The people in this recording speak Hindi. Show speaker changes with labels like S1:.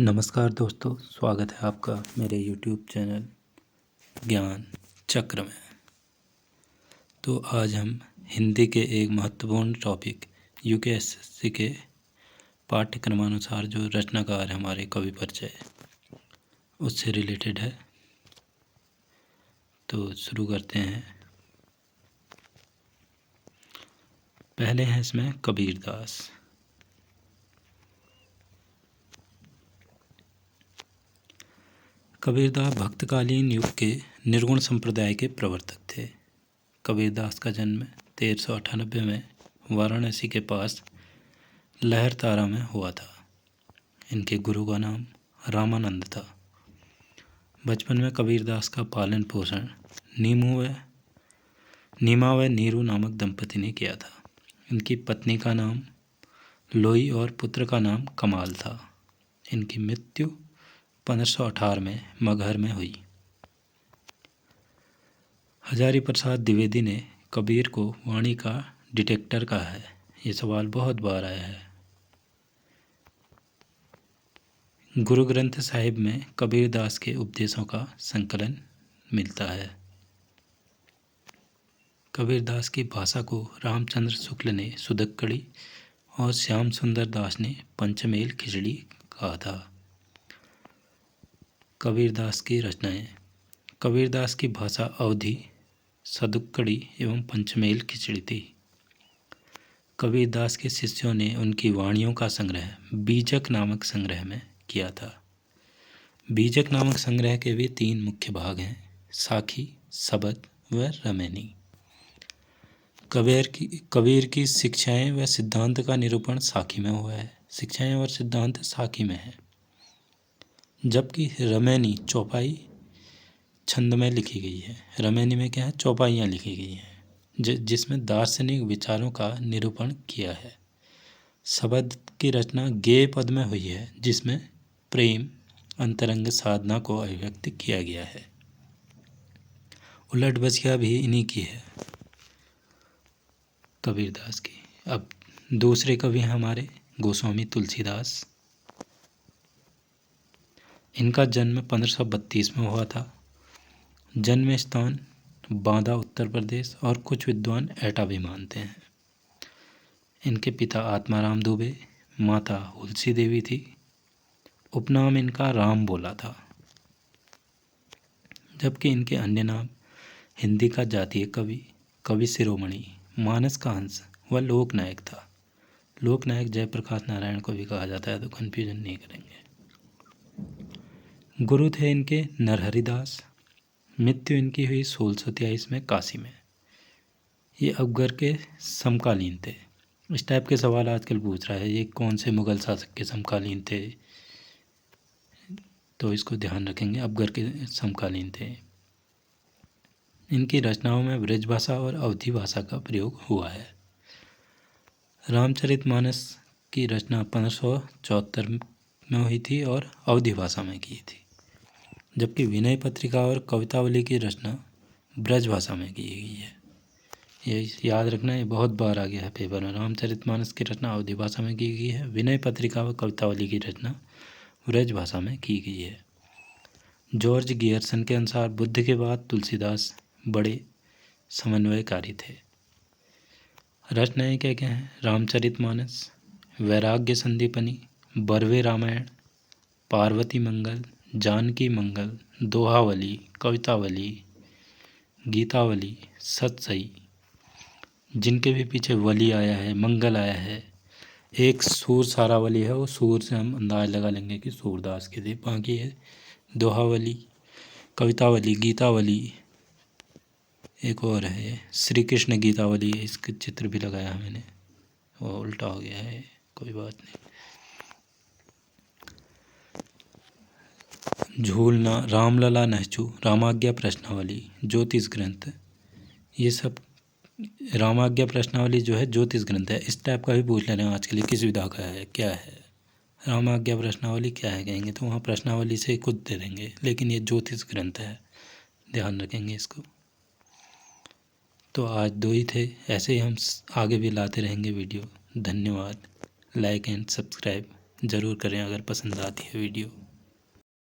S1: नमस्कार दोस्तों, स्वागत है आपका मेरे YouTube चैनल ज्ञान चक्र में। तो आज हम हिंदी के एक महत्वपूर्ण टॉपिक यूकेएसएससी के पाठ्यक्रमानुसार जो रचनाकार है हमारे कवि परिचय उससे रिलेटेड है। तो शुरू करते हैं। पहले हैं इसमें कबीरदास। कबीरदास भक्तकालीन युग के निर्गुण संप्रदाय के प्रवर्तक थे। कबीरदास का जन्म 1398 में वाराणसी के पास लहरतारा में हुआ था। इनके गुरु का नाम रामानंद था। बचपन में कबीरदास का पालन पोषण नीमा व नीरू नामक दंपति ने किया था। इनकी पत्नी का नाम लोई और पुत्र का नाम कमाल था। इनकी मृत्यु 1518 में मगहर में हुई। हजारी प्रसाद द्विवेदी ने कबीर को वाणी का डिटेक्टर कहा है। ये सवाल बहुत बार आया है। गुरु ग्रंथ साहिब में कबीरदास के उपदेशों का संकलन मिलता है। कबीरदास की भाषा को रामचंद्र शुक्ल ने सुदक्कड़ी और श्याम सुंदर दास ने पंचमेल खिचड़ी कहा था। कबीरदास की रचनाएं। कबीरदास की भाषा अवधी, सदुक्कड़ी एवं पंचमेल खिचड़ी थी। कबीरदास के शिष्यों ने उनकी वाणियों का संग्रह बीजक नामक संग्रह में किया था। बीजक नामक संग्रह के भी 3 मुख्य भाग हैं, साखी, सबद व रमैनी। कबीर की शिक्षाएं व सिद्धांत का निरूपण साखी में हुआ है। शिक्षाएं और सिद्धांत साखी में है, जबकि रमैनी चौपाई छंद में लिखी गई है। रमैनी में क्या है, चौपाइयाँ लिखी गई हैं जिसमें दार्शनिक विचारों का निरूपण किया है। सबद की रचना गेय पद में हुई है, जिसमें प्रेम अंतरंग साधना को अभिव्यक्त किया गया है। उलट बसिया भी इन्हीं की है, कबीरदास की। अब दूसरे कवि हैं हमारे गोस्वामी तुलसीदास। इनका जन्म 1532 में हुआ था। जन्म स्थान बांदा उत्तर प्रदेश और कुछ विद्वान एटा भी मानते हैं। इनके पिता आत्माराम दुबे, माता हुलसी देवी थी। उपनाम इनका राम बोला था, जबकि इनके अन्य नाम हिंदी का जातीय कवि, कवि शिरोमणि, मानस का हंस व लोकनायक था। लोकनायक जयप्रकाश नारायण को भी कहा जाता है, तो कन्फ्यूजन नहीं करेंगे। गुरु थे इनके नरहरिदास। मृत्यु इनकी हुई 1623 में काशी में। ये अकबर के समकालीन थे। इस टाइप के सवाल आजकल पूछ रहा है, ये कौन से मुगल शासक के समकालीन थे, तो इसको ध्यान रखेंगे, अकबर के समकालीन थे। इनकी रचनाओं में ब्रज भाषा और अवधी भाषा का प्रयोग हुआ है। रामचरितमानस की रचना 1574 में हुई थी और अवधी भाषा में की थी, जबकि विनय पत्रिका और कवितावली की रचना ब्रज भाषा में की गई है। ये याद रखना, ये बहुत बार आ गया है पेपर में। रामचरितमानस की रचना अवधी भाषा में की गई है। विनय पत्रिका व कवितावली की रचना ब्रज भाषा में की गई है। जॉर्ज गियर्सन के अनुसार बुद्ध के बाद तुलसीदास बड़े समन्वयकारी थे। रचनाएं क्या क्या हैं? रामचरितमानस, वैराग्य संदीपनी, बरवे रामायण, पार्वती मंगल, जानकी मंगल, दोहावली, कवितावली, गीतावली, सतसई, जिनके भी पीछे वली आया है, मंगल आया है। एक सूर सारावली है, वो सूर से हम अंदाज लगा लेंगे कि सूरदास के थे। बाकी है दोहावली, कवितावली, गीतावली, एक और है श्री कृष्ण गीतावली। इसका चित्र भी लगाया है मैंने, वो उल्टा हो गया है, कोई बात नहीं। झूलना, रामलला नहचू, रामाज्ञा प्रश्नावली, ज्योतिष ग्रंथ, ये सब। रामाज्ञा प्रश्नावली जो है ज्योतिष ग्रंथ है। इस टाइप का भी पूछ लेना आज के लिए, किस विधा का है, क्या है। रामाज्ञा प्रश्नावली क्या है कहेंगे तो वहाँ प्रश्नावली से खुद दे देंगे, लेकिन ये ज्योतिष ग्रंथ है, ध्यान रखेंगे इसको। तो आज 2 ही थे, ऐसे ही हम आगे भी लाते रहेंगे वीडियो। धन्यवाद। Like and subscribe. ज़रूर करें अगर पसंद आती है वीडियो।